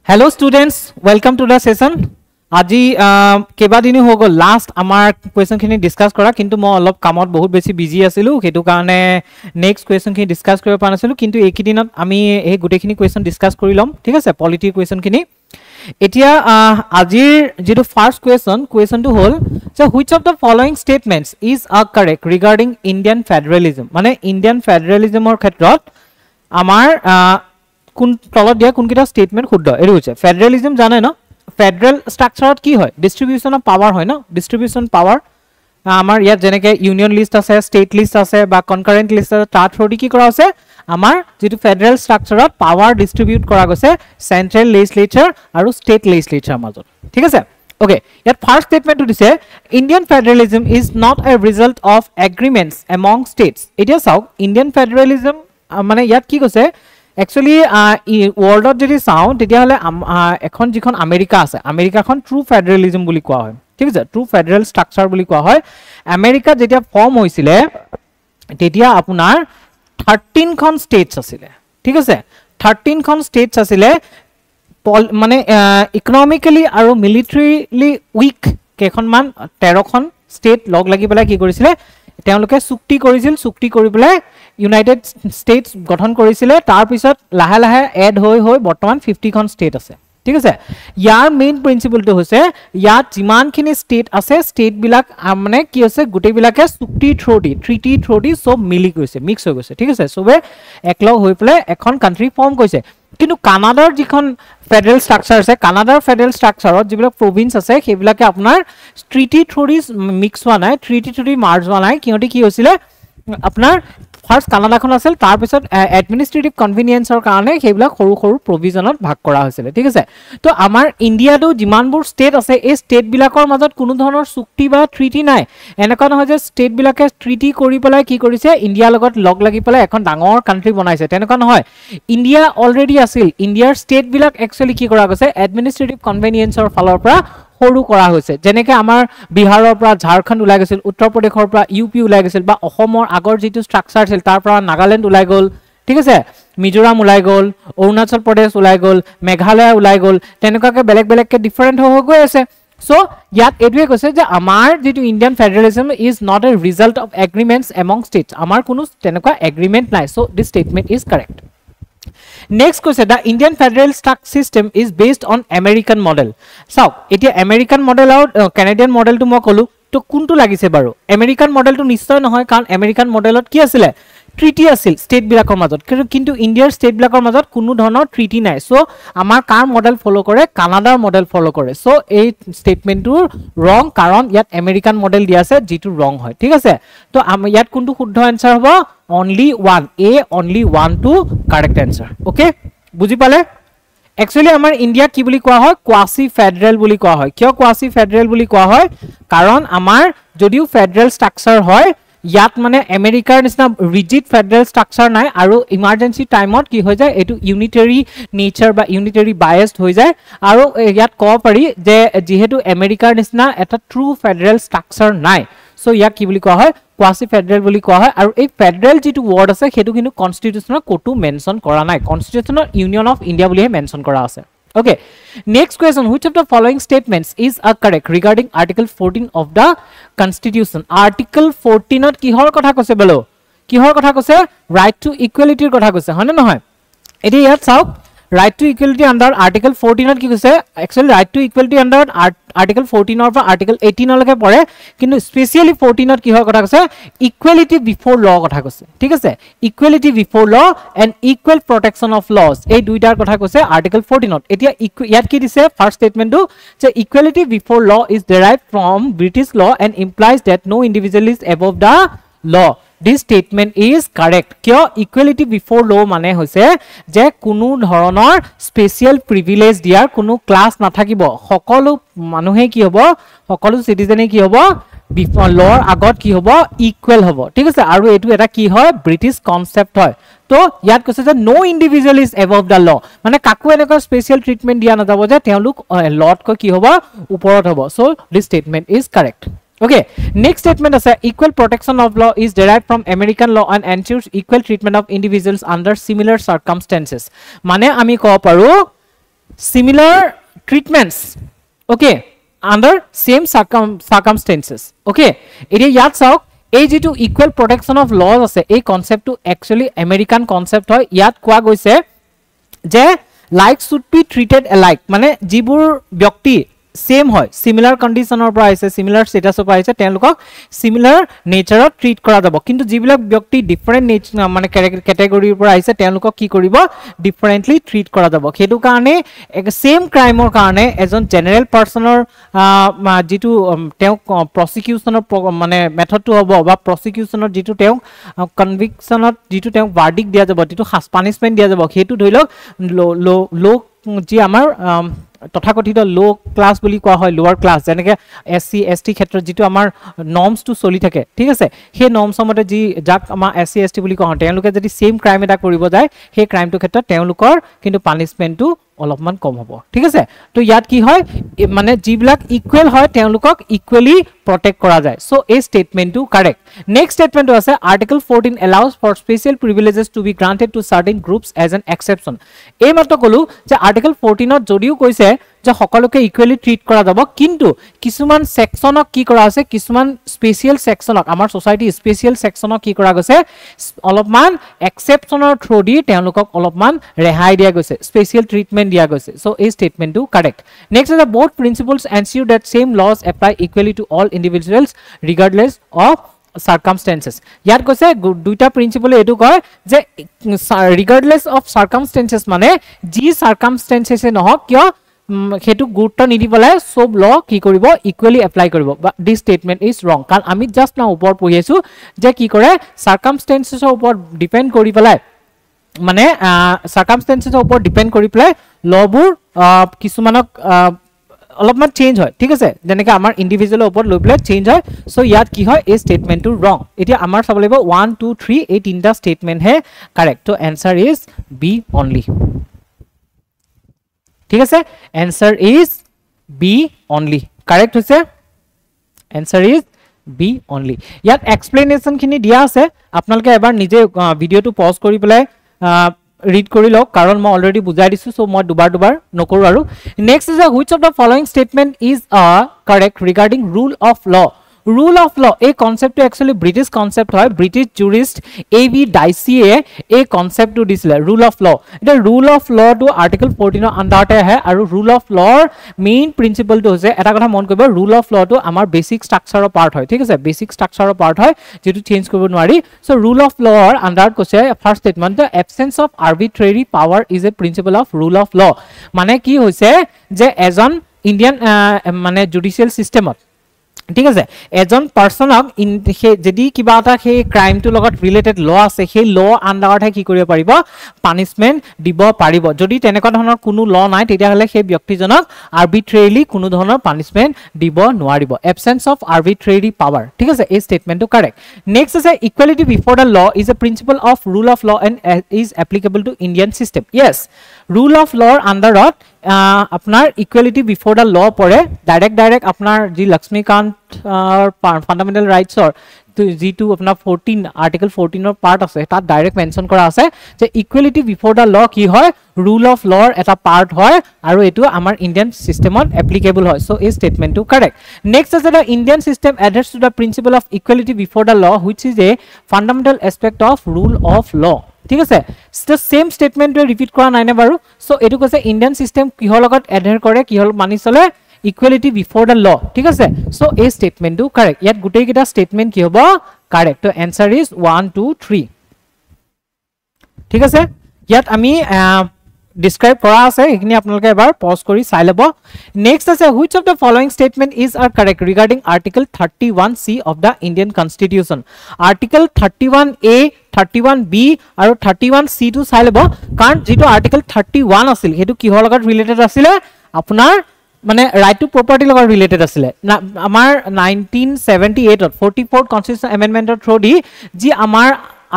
Hello students, welcome to the session. Aji keba dini ho gol last amar question khini discuss kora kintu mo olop kamot bahut beshi busy asilu hetu karone next question khini discuss koriba pana asilu kintu ekidinot ami ei gute khini question discuss korilom thik ase polity question khini etia ajir jitu first question to hol so which of the following statements is correct regarding Indian federalism mane Indian federalism or khetrot amar কোন তলত দিয়া কোন কিটা statement শুদ্ধ এৰি হৈছে federalism জানে ন federal স্ট্ৰাকচাৰত কি হয় ডিস্ট্ৰিবিউশন অফ পাৱাৰ হয় ন ডিস্ট্ৰিবিউশন পাৱাৰ আমাৰ ইয়াত যেনেকে ইউনিয়ন লিষ্ট আছে স্টেট লিষ্ট আছে বা কনকাৰেন্ট লিষ্ট আছে তাৰ থ্ৰুদি কি কৰা আছে আমাৰ যেটো ফেডাৰেল স্ট্ৰাকচাৰত পাৱাৰ ডিস্ট্ৰিবিউট কৰা গৈছে সেন্ট্ৰেল লেজিসলেচাৰ আৰু স্টেট লেজিসলেচাৰ মাজত ঠিক আছে okay yet first statement to say Indian federalism is not a result of agreements among states etia saw Indian federalism মানে ইয়াত কি কৈছে Actually, world of the sound, ekhon jikhon America ase. America khon true federalism buli koa hoy. Thik ase, true federal structure buli koa hoy. America jetia form hoisile, tetia apunar 13 khon states asile. Thik ase, 13 khon states asile. Mane economically aru militarily weak kekhon man 13 khon state log lagi pela ki korisile. তেওঁলোকে চুক্তি কৰিছিল চুক্তি কৰি পেলাই United ষ্টেটস গঠন কৰিছিল তাৰ পিছত লাহে লাহে এড হৈ হৈ বৰ্তমান 50 খন ষ্টেট আছে ঠিক আছে ইয়াৰ মেইন প্ৰিন্সিপলটো হৈছে ইয়াত যিমানখিনি ষ্টেট আছে ষ্টেট বিলাক মানে কি হৈছে গুটেই বিলাকে চুক্তি থ্ৰুদি ট্ৰিটি থ্ৰুদি সব মিলি গৈছে মিক্স হৈ গৈছে ঠিক আছে সবে একলগ হৈ পেলাই এখন কান্ট্ৰি ফৰ্ম কৰিছে কিন্তু কানাডাৰ যিখন ফেডাৰেল স্ট্ৰাকচাৰ আছে কানাডাৰ ফেডাৰেল স্ট্ৰাকচাৰত যিবিলাক প্ৰভিন্স আছে সেইবিলাকে আপোনাৰ ট্ৰিটি থ্ৰুদি মিক্স হোৱা নাই ট্ৰিটি থ্ৰুদি মাৰ্জ হোৱা নাই কিয়টি কি হৈছিলে আপোনাৰ ফাৰ্স্ট কানাডাখন আছিল তাৰ পিছত এডমিনিষ্ট্ৰেটিভ কনভিনিয়েন্সৰ কাৰণে সেইবিলাক সৰু সৰু প্ৰভিজনত ভাগ কৰা হৈছিল ঠিক আছে তো আমাৰ ইণ্ডিয়াটো যিমানবোৰ ষ্টেট আছে এই ষ্টেট বিলাকৰ মাজত কোনো ধৰণৰ চুক্তি বা ট্ৰিটি নাই এনেকুৱা নহয় যে ষ্টেট বিলাকে ট্ৰিটি কৰি পেলাই কি কৰিছে ইণ্ডিয়াৰ লগত লগ লাগি পেলাই এখন ডাঙৰ কান্ট্ৰি বনাইছে তেনেকুৱা নহয় ইণ্ডিয়া অলৰেডি আছিল ইণ্ডিয়াৰ ষ্টেট বিলাক একচুয়ালি কি কৰা গৈছে এডমিনিষ্ট্ৰেটিভ কনভিনিয়েন্সৰ ফালৰ পৰা সৰু কৰা হৈছে যেনেকৈ আমাৰ বিহাৰৰ পৰা ঝাৰখণ্ড ওলাই গৈছিল উত্তৰ প্ৰদেশৰ পৰা ইউপি ওলাই গৈছিল বা অসমৰ আগৰ যেটো স্ট্ৰাকচাৰ আছিল তাৰ পৰা নাগালেণ্ড ওলাই গ'ল ঠিক আছে মিজোৰাম ওলাই গ'ল অৰুণাচল প্ৰদেশ ওলাই গ'ল মেঘালয় ওলাই গ'ল তেনেকুৱাকৈ বেলেগ বেলেগকৈ ডিফাৰেন্ট হৈ গৈ আছে সো ইয়াত এটোৱে কৈছে যে আমাৰ যেটো Indian federalism is not a result of agreements among states আমাৰ কোনো তেনেকুৱা এগ্ৰিমেন্ট নাই so this statement is correct Next question, the Indian federal structure system is based on American model. So, etia American model or Canadian model to mo kolu to kuntu lagise baru. American model to nistoy nohoy karon American model ot ki asile? Treaty asil state bilakor majot. Kintu India's state bilakor majot কোনো ধৰণৰ treaty নাই. So, আমাৰ কাৰ model follow কৰে কানাডাৰ model follow কৰে. So, এই statement টো wrong কারণ ইয়াত American model দিয়া আছে যেটো wrong হয়. ঠিক আছে? তো ইয়াত কোনটো শুদ্ধ answer হ'ব? Only one. A only one to correct answer. Okay? বুজি পালে? Actually আমাৰ ইন্ডিয়া কি বুলি কোৱা হয় কোয়াসি ফেডাৰেল বুলি কোৱা হয় কিয় কোয়াসি ফেডাৰেল বুলি কোৱা হয় কাৰণ আমাৰ যদিও ফেডাৰেল স্ট্ৰাকচাৰ হয় ইয়াত মানে আমেৰিকাৰ নিচিনা ৰিজিড ফেডাৰেল স্ট্ৰাকচাৰ নাই আৰু ইমাৰ্জেন্সি টাইমত কি হৈ যায় এটো ইউনিটাৰী নেচাৰ বা ইউনিটাৰী বায়াসড হৈ যায় আৰু ইয়াত ক'ব পাৰি যে যেহেতু আমেৰিকাৰ নিচিনা এটা ট্ৰু ফেডাৰেল স্ট্ৰাকচাৰ নাই সো ইয়াক কি বুলি কোৱা হয় কোয়াসি ফেডাৰেল বুলি কোৱা হয় আৰু এই ফেডাৰেল যেটো ওয়াৰ্ড আছে হেতু কিন্তু কনস্টিটিউশনৰ কোটো মেনশন কৰা নাই কনস্টিটিউশনৰ ইউনিয়ন অফ ইন্ডিয়া বুলিহে মেনশন কৰা আছে Okay, next question, which of the following statements is correct regarding article 14 of the constitution? Article 14 ot kihor kotha kose bolo kihor kotha kose right to equality kotha kose hoy na noy eti yat sauk right to equality under article 14 ot ki kose actually right to equality under article 14 or article 18 lage pore kintu specially 14 ot kihor kotha kose equality before law kotha kose thik ase equality before law and equal protection of laws ei duitar kotha kose article 14 ot etia yat ki dise first statement to je equality before law is derived from British law and implies that no individual is above the law This statement is correct. Kyo equality before law mane hoise je kunu dhoroner special privilege diar kunu class nathakibo সকলো মানুহে কি হ'ব সকলো citizen কি হ'ব before law agot ki hobo equal hobo ঠিক আছে আৰু এটো এটা কি হয় ব্রিটিশ কনসেপ্ট হয় তো ইয়াত কৈছে যে no individual is above the law মানে কাকো এনেকা স্পেশাল ট্ৰিটমেন্ট দিয়া নাযাব যে তেওঁলোক লট কো কি হ'ব ওপৰত হ'ব so this statement is correct Okay, next statement is equal protection of law is derived from American law and ensures equal treatment of individuals under similar circumstances. Mane ami ko paru similar treatments, okay, under same circumstances, okay. Edia yat sauk ei jitu equal protection of laws ase ei concept to actually American concept hoy. Yat koa goise je like should be treated alike, mane jibur byakti same hoy, similar condition or price, similar status of price, telukok similar nature of treat kora jabo, kintu jibilak byakti different nature mane category price telukok ki koribo differently treat kora jabo. Hetu karone same crime or karone ejon general person or jitu teu prosecution or mane method to hobo ba prosecution or jitu teu conviction or jitu teu verdict dia jabo, jitu punishment dia jabo, hetu dhoilok low ji amar তথাকথিত low class বুলি কোৱা হয়, লোৱাৰ class, যেনেকে SC ST ক্ষেত্ৰত যেটো আমাৰ নৰ্মস two চলি থাকে, ঠিক আছে, সেই নৰ্মস মতে যি যাক আমাৰ এসসি এসটি বুলি কোৱা হয়, তেওঁলোকে যদি সেম ক্ৰাইম এটা কৰিব যায় সেই ক্ৰাইমটো ক্ষেত্ৰত তেওঁলোকৰ কিন্তু পানিশমেন্টটো অলপমান কম হ'ব, ঠিক আছে। তো ইয়াত কি হয় মানে যিবিলাক ইকুৱেল হয় তেওঁলোকক equally protect kora jay, so a statement to correct. Next statement was article 14 allows for special privileges to be granted to certain groups as an exception. A mato kolu je article 14 ot jodiu koise je hokoloke equally treat kora jabo, kintu kisuman section ok ki kora ase, kisuman special section ok amar society special section ok ki kora goise olopman exception or through di telukok olopman rehai dia goise, special treatment dia goise, so a statement to correct. Next is the both principles ensure that same laws apply equally to all individuals regardless of circumstances. Yat koise duita principle etu koy je regardless of circumstances mane ji circumstances e nohok kyo hetu gurutto nidi bole sob law ki koribo equally apply koribo, but this statement is wrong karon ami just now upor pohiasu je ki kore circumstances er upor depend kori pelai মানে circumstances er upor depend kori pelai law bur kisumanok অলপমান change হয়, ঠিক আছে, যেনেকৈ আমাৰ ইন্ডিভিজুৱেলৰ ওপৰত লৈ পেলাই চেঞ্জ হয়। সো ইয়াত কি হয় এই স্টেটমেন্টটো ৰং। এতিয়া আমাৰ চাব লাগিব 1 2 3 এই তিনটা স্টেটমেন্ট হে কারেক্ট, তো आंसर ইজ বি অনলি, ঠিক আছে, answer is B only, correct হৈছে आंसर ইজ বি অনলি। ইয়াত এক্সপ্লেনেশন খিনি দিয়া আছে, আপোনালোকে এবাৰ নিজে ভিডিওটো পজ কৰি পেলাই read kori lok karon ma already bujai disu, so moi dubar nokoru aru. Next is which of the following statement is correct regarding rule of law. Rule of law a concept to actually British concept hoy, British jurist A.V. Dicey a concept to disile rule of law. The rule of law to article 14 under te hai aru rule of law main principle to hoise eta kotha mon koibo rule of law to amar basic structure of part hoy, thik ase, basic structure of part hoy jetu change koribo nwari. So rule of law under koise first statement the absence of arbitrary power is a principle of rule of law, mane ki hoise je ejon Indian mane judicial system ঠিক আছে এজন পারসনক যদি কিবা এটা সেই ক্রাইমটো লগত related ল আছে সেই ল আন্ডারহে কি কৰিব পাৰিব পানিশমেন্ট দিব পাৰিব। যদি তেনেকুৱা ধৰণৰ কোনো ল নাই তেতিয়া হলে সেই ব্যক্তিজনক আৰবিট্ৰেৰিলি কোনো ধৰণৰ পানিশমেন্ট দিব নোৱাৰিব, এবসেন্স অফ আৰবিট্ৰেৰি পাৱাৰ, ঠিক আছে, এই স্টেটমেন্টটো কারেক্ট। নেক্সট আছে equality before the law is a principle of rule of law and is applicable to Indian system. Yes, rule of লর আন্ডারত আপনার ইকুয়ালিটি বিফোর দ্য ল পড়ে, ডাইরেক্ট আপনার যি লক্ষ্মীকান্ত ফান্ডামেন্টাল রাইটসর যেটো আপনার 14 আর্টিকেল 14 পার্ট আছে তাত ডাইরেক্ট মেনশন করা আছে যে ইকুয়ালিটি বিফোর দ্য ল কি হয় রুল অফ লর এটা পার্ট হয় আর এটো আমার ইন্ডিয়ান সিস্টেমত অ্যাপ্লিকেবল হয়, সো এই স্টেটমেন্টটো কারেক্ট। নেক্সট আছে the Indian system adheres to the principle of equality before the law which is a fundamental aspect of rule of law, ঠিক আছে, সেম স্টেটমেন্টটো রিপিট কৰা নাই না বাৰু। সো এটো কৈছে ইন্ডিয়ান সিস্টেম কিহৰ লগত অ্যাডহেৰ কৰে কিহৰ মানি চলে equality before the law, ঠিক আছে, সো এই স্টেটমেন্টটো কারেক্ট। ইয়াত গুটেই কিটা স্টেটমেন্ট কি হ'ব কারেক্ট, তো आंसर ইজ 1 2 3, ঠিক আছে। ইয়াত আমি describe করা আছে এখানে আপোনালোকে এবাৰ পজ কৰি চাই লব। নেক্সট আছে which of the following statement is are correct regarding article 31C of the Indian Constitution. Article 31A 31B আৰু 31C to চাই লব, কাৰণ যেটো article 31 আছিল হেতু কিহৰ লগত ৰিলেটেড আছিল আপোনাৰ মানে ৰাইট টু প্ৰপাৰ্টি লগত ৰিলেটেড আছিল আমাৰ 1978 ত 44th কনস্টিটিউশন এমেন্ডমেন্টৰ থ্ৰু দি যি আমাৰ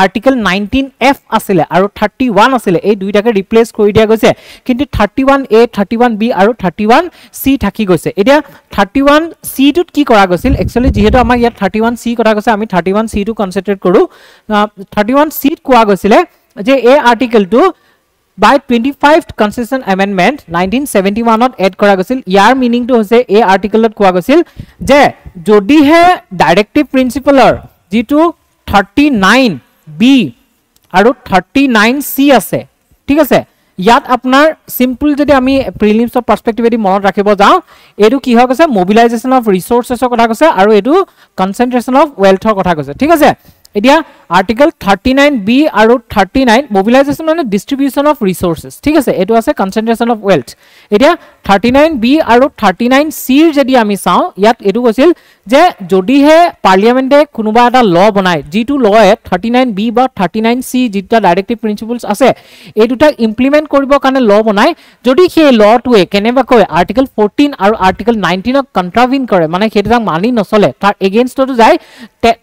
আৰ্টিকেল 19F আছিল আৰু 31 আছিল, এই দুইটাকে ৰিপ্লেস কৰি দিয়া গৈছে, কিন্তু 31A 31B আৰু 31C থাকি গৈছে। এতিয়া 31C টুত কি কৰা গৈছিল একচুয়ালি যেহেতু আমাৰ ইয়াত 31C কৰা গৈছে আমি 31C টু কনসিডাৰ কৰো। 31C ত কোৱা গৈছিল যে এই আৰ্টিকেলটো by 25th constitution amendment 1971 ত এড কৰা গৈছিল ইয়াৰ মিনিং টু হৈছে এই আৰ্টিকলত কোৱা গৈছিল যে যদি হে ডাইৰেক্টিভ প্ৰিন্সিপলৰ যেটো 39b আৰু 39c আছে ঠিক আছে ইয়াত আপোনাৰ সিম্পল যদি আমি প্ৰিলিমছ অফ পাৰ্সপেক্টিভ এদি মনত ৰাখিব যাও এটো কি হয় কৈছে মোবিলাইজেশন অফ ৰিসোৰ্সেছৰ কথা কৈছে আৰু এটো কনসেন্ট্ৰেশন অফ ওয়েলথৰ কথা কৈছে ঠিক আছে এতিয়া আৰ্টিকল 39b আৰু 39 মোবিলাইজেশন মানে ডিস্ট্ৰিবিউশন অফ ৰিসোৰ্সেছ ঠিক আছে এটো আছে কনসেন্ট্ৰেশন অফ ওয়েলথ এতিয়া 39b আৰু 39c যদি আমি চাও ইয়াত এটো কৈছিল যে যদি হে পাৰ্লিয়ামেন্টে কোনোবা এটা ল বনায় যেটো লয়ে 39b বা 39c যেটা ডাইৰেক্টিভ প্ৰিন্সিপলস আছে এই দুটা ইমপ্লিমেন্ট কৰিব কাৰণে ল বনায় যদি সেই লটোৱে কেনেবা কয় আৰ্টিকল 14 আৰু আৰ্টিকল 19 ক কন্ট্ৰাভিন কৰে মানে হেটা মানি নচলে তাৰ এগেইনষ্টটো যায়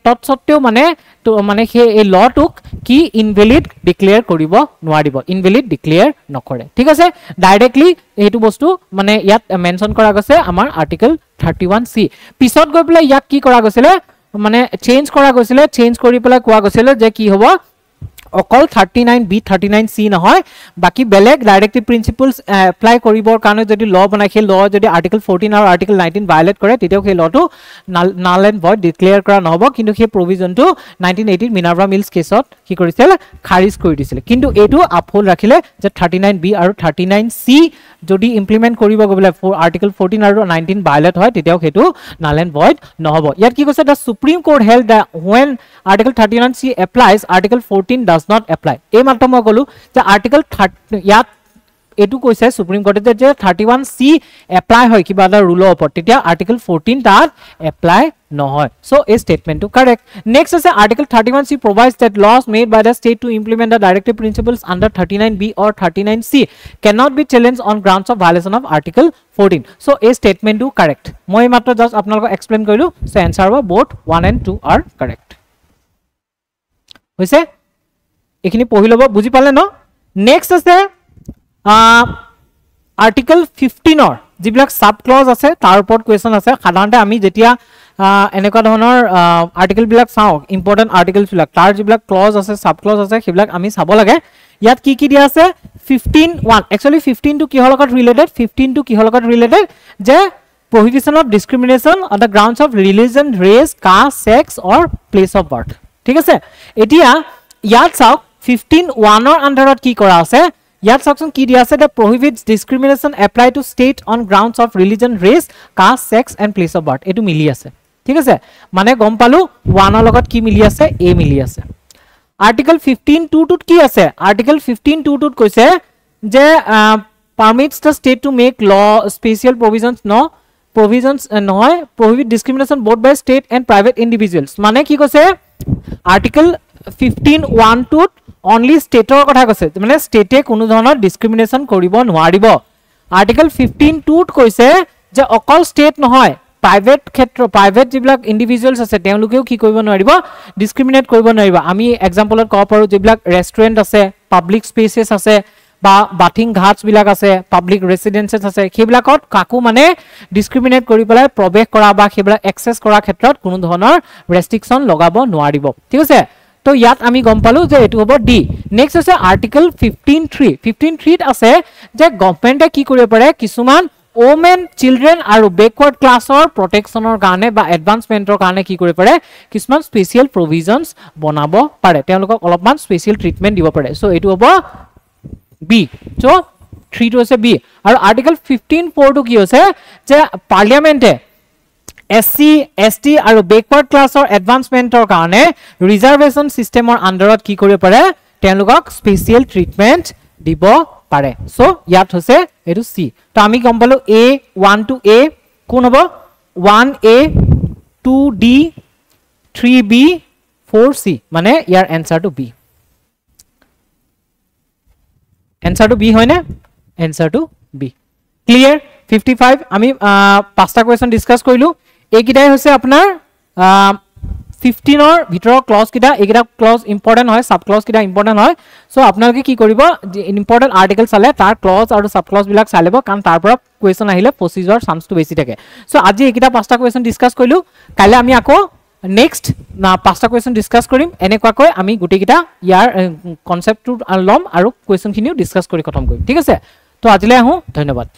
তৎসত্ত্বেও মানে তো মানে সেই এই লটোক কি ইনভ্যালিড ডিক্লেয়াৰ কৰিব নোৱাৰিব ইনভ্যালিড ডিক্লেয়াৰ নকৰে ঠিক আছে ডাইৰেক্টলি এইটো বস্তু মানে ইয়াত মেনশন কৰা গৈছে আমাৰ আৰ্টিকল 31c পিছত গৈ পেলাই ইয়াক কি কৰা গৈছিল মানে চেঞ্জ কৰা গৈছিল চেঞ্জ কৰি পেলাই কোৱা গৈছিল যে কি হ'ব অকল 39b 39c নহয় বাকি বেলেগ ডাইৰেক্টিভ প্ৰিন্সিপলস এপ্লাই কৰিবৰ কাৰণে যদি ল বনাই সেই ল যদি আৰ্টিকল 14 আৰু আৰ্টিকল 19 ভায়োলেট কৰে তেতিয়াও সেই লটো নাল এণ্ড ভইড ডিক্লেয়াৰ কৰা নহব কিন্তু সেই প্ৰভিজনটো 1980 মিনাৰ্ভা মিলছ কেছত কি কৰিছিল খাৰিজ কৰি দিছিল কিন্তু এটো আপহোল ৰাখিলে যে 39b আৰু 39c যদি ইমপ্লিমেন্ট কৰিব গবলে আৰ্টিকল 14 আৰু 19 ভায়োলেট হয় তেতিয়াও হেতু নাল এণ্ড ভইড নহব ইয়াত কি কৈছে the Supreme Court held that when article 39c applies article 14 does not apply এই মাত্ৰ মই কলো যে আৰ্টিকল 30 ইয়াত এটু কৈছে সুপ্ৰিম কোৰ্টে যে 31c এপ্লাই হয় কিবা এটা ৰুলৰ ওপৰত তেতিয়া আৰ্টিকল 14 তাত এপ্লাই নহয় সো এই স্টেটমেন্টটো কাৰেক্ট নেক্সট আছে article 31c provides that laws made by the state to implement the directive principles under 39b or 39c cannot be challenged on grounds of violation of article 14 so এই স্টেটমেন্টটো correct মই মাত্ৰ just আপোনালোকক explain কৰিলো so answer হ'ব both 1 and 2 are correct হৈছে এখিনি পঢ়ি লব বুজি পালে ন নেক্সট আছে আৰ্টিকল 15 অৰ যিবিলাক সাব ক্লজ আছে তাৰ ওপৰত কোৱেশ্চন আছে সাধাৰণতে আমি যেতিয়া এনেকুৱা ধৰণৰ আৰ্টিকল বিলাক চাও ইম্পৰ্টেন্ট আৰ্টিকলস বিলাক তাৰ যিবিলাক ক্লজ আছে সাব ক্লজ আছে সেইবিলাক আমি চাব লাগে ইয়াত কি দিয়া আছে 15(1) एक्चुअली 15 টু কিহৰ লগত ৰিলেটেড 15 টু কিহৰ লগত ৰিলেটেড যে prohibition of discrimination on the grounds of religion race caste sex or place of birth ঠিক আছে এতিয়া ইয়াত চাও 15(1) অৰ আন্ডাৰত কি কৰা আছে ইয়াত সেকশন কি দিয়া আছে the prohibits discrimination apply to state on grounds of religion race caste sex and place of birth এটো মিলি আছে ঠিক আছে মানে গম পালো 1 অৰ লগত কি মিলি আছে এ মিলি আছে আৰ্টিকল 15(2) টুত কি আছে আৰ্টিকল 15(2) টুত কৈছে যে permits the state to make law special provisions নহয় prohibit discrimination both by state and private individuals মানে কি কৈছে আৰ্টিকল 15(1) টুত only stateৰ কথা কৈছে মানে স্টেটে কোনো ধৰণৰ ডিসক্ৰিমিনেশন কৰিব নোৱাৰিব আৰ্টিকল 15(2) টুত কৈছে যে অকল স্টেট নহয় প্ৰাইভেট ক্ষেত্ৰ প্ৰাইভেট যিবিলাক ইন্ডিভিজুৱেলস আছে তেওঁলোকেও কি কৰিব নোৱাৰিব ডিসক্ৰিমিনেট কৰিব নোৱাৰিব আমি এক্সাম্পলত ক'ব পাৰো যিবিলাক ৰেষ্টুৰেন্ট আছে পাব্লিক স্পেसेस আছে বা বাথিং ঘাটস বিলাক আছে পাব্লিক ৰেসিডেন্সেস আছে সেইবিলাকত কাকো মানে ডিসক্ৰিমিনেট কৰি পেলাই প্ৰৱেশ কৰা বা সেইবিলাক এক্সেস কৰা ক্ষেত্ৰত কোনো ধৰণৰ ৰেষ্ট্ৰিকশন লগাব নোৱাৰিব ঠিক আছে তো ইয়াত আমি গম পালো যে এটো হ'ব ডি নেক্সট আছে আৰ্টিকল 15(3) ত আছে যে গভৰ্নমেন্টে কি কৰিব পাৰে কিছুমান ওমেন চিলড্ৰেন আৰু বেকওয়াৰ্ড ক্লাছৰ প্ৰটেকচনৰ কাৰণে বা এডভান্সমেন্টৰ কাৰণে কি কৰিব পাৰে কিছুমান স্পেশাল প্ৰভিজনস বনাব পাৰে তেওঁলোকক অলপমান স্পেশাল ট্ৰিটমেন্ট দিব পাৰে সো এটো হ'ব বি সো 3 টু আছে বি আৰু আৰ্টিকল 15(4) টু কি হৈছে যে পাৰ্লিয়ামেন্টে এসসি এসটি আৰু বেকওয়াৰ্ড ক্লাছৰ এডভান্সমেন্টৰ কাৰণে ৰিজাৰ্ভেশন সিস্টেমৰ আন্ডাৰত কি কৰিব পাৰে তেওঁলোকক স্পেশাল ট্ৰিটমেন্ট দিব পাৰে সো ইয়াত হৈছে এটো সি তো আমি গম পালো a 1 টু a কোন হ'ব 1a 2d 3b 4c মানে ইয়াৰ answer to be answer to be হয় না आंसर टू बी क्लियर 55 আমি পাঁচটা কোৱেশ্চন ডিসকাস কৰিলো এইকিটাই হৈছে আপোনাৰ 15 অৰ ভিতৰৰ ক্লজ কিটা এইকিটা ক্লজ ইম্পৰ্টেন্ট হয় সাব ক্লজ কিটা ইম্পৰ্টেন্ট হয় সো আপোনালোকে কি কৰিব ইম্পৰ্টেন্ট আৰ্টিকল চালে তাৰ ক্লজ আৰু সাব ক্লজ বিলাক চাই লব কাৰণ তাৰ পৰা কোৱেশ্চন আহিলে ফসি যোৱাৰ চান্সটো বেছি থাকে সো আজি এইকিটা পাঁচটা কোৱেশ্চন ডিসকাস কৰিলো কাইলে আমি আকৌ নেক্সট না 5টা কুৱেশ্যন ডিসকাস কৰিম এনেকুৱাকৈ আমি গুটিকিটা ইয়াৰ কনসেপ্টটো লম আৰু কুৱেশ্যনখিনিও ডিসকাস কৰি খতম কৰিম ঠিক আছে তো আজিলৈ আহো ধন্যবাদ